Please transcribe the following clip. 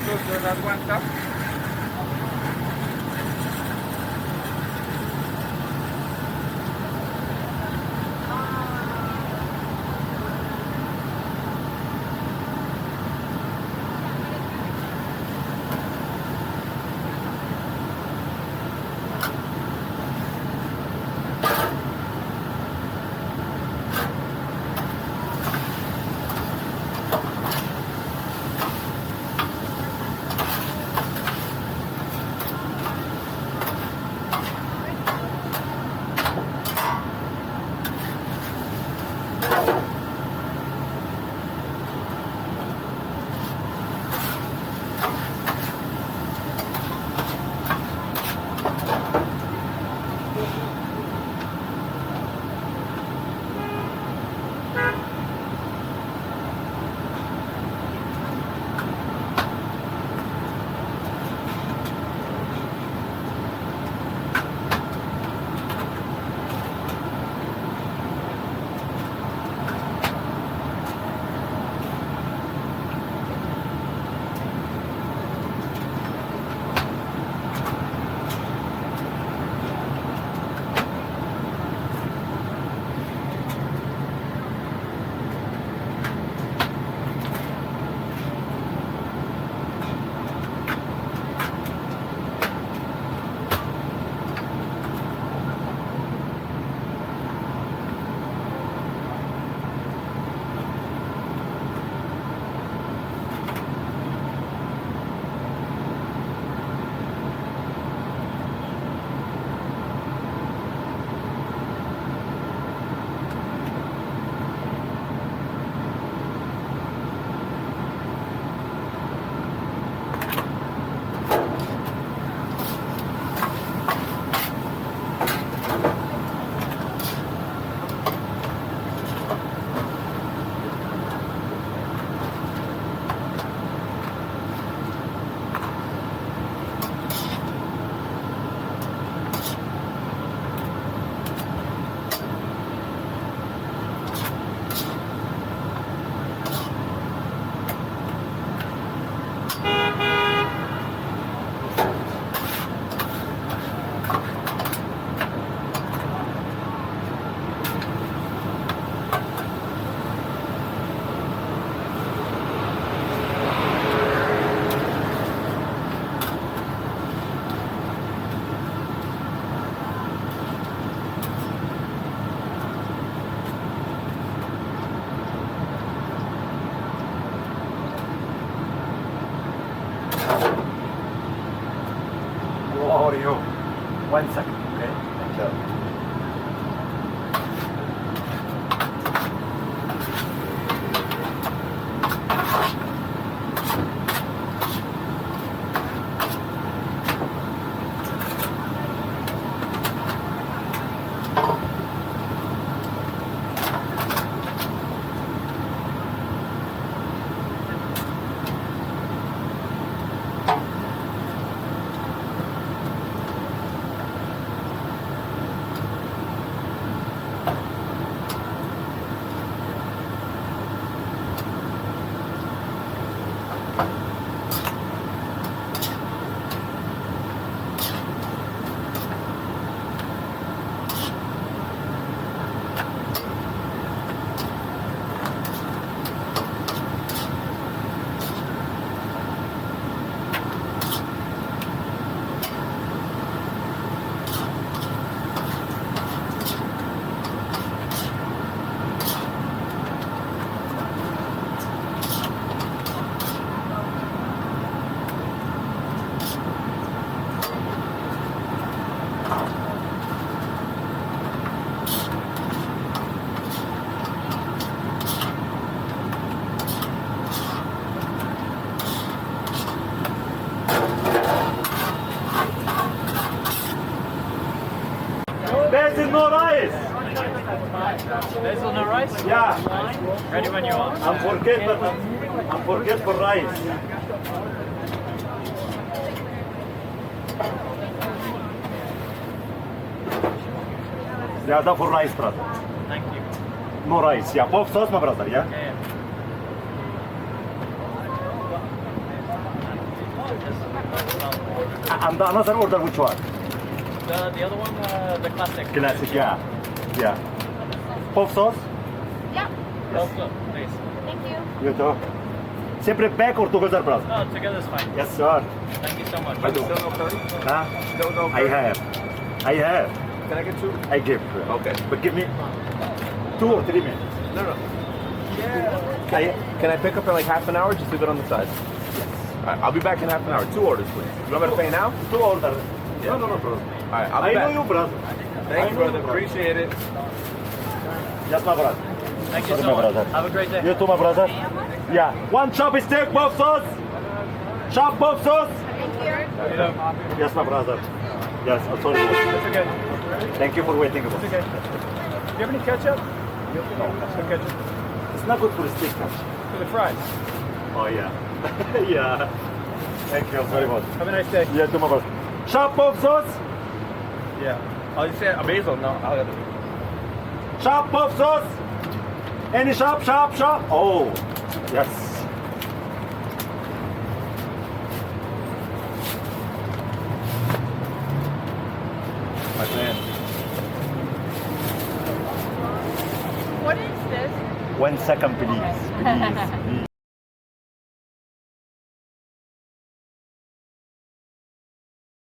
those that one cup. How are you? 1 second, okay? Thank you. There's no rice. There's no rice? Yeah, Ready when you are. I'm forget for rice. Yeah, for rice, brother. Thank you. No rice. Yeah, pork sauce, my brother. Yeah. Yeah. And the another order, which one? The other one, the classic. Classic, yeah. Yeah. Puff sauce? Yeah. Also, please. Thank you. You too. Separate pack or together, brother? No, together's fine. Yes, sir. Thank you so much. Still no curry? Huh? Still no I curry? have. I have. Can I get two? I give. Okay. But give me 2 or 3 minutes. No, no. I, Can I pick up in like half an hour? Just leave it on the side. All right, I'll be back in half an hour. 2 orders, please. You want me to pay now? 2 orders. No, no, no, brother. All right, I'll I be know back. you, brother. Thank I you, know brother. Appreciate it. Yes, my brother. Thank you Sorry, so my much. brother. Have a great day. You too, my brother. Yeah. 1 chop steak, buff sauce. Chop buff sauce. Thank you. Yes, my brother. Yes, I'm sorry. It's okay. Thank you for waiting. It's okay. Do you have any ketchup? No. Ketchup. It's not good for steak. man. For the fries. Oh, yeah. Yeah. Thank you very much. Have a nice day. Yeah, too, my brother. Chop buff sauce. Yeah. Oh, you say a basil? No. I'll Chop buff sauce. Any chop, chop, chop. Oh, yes. My friend. What is this? 1 second, please. Please, please.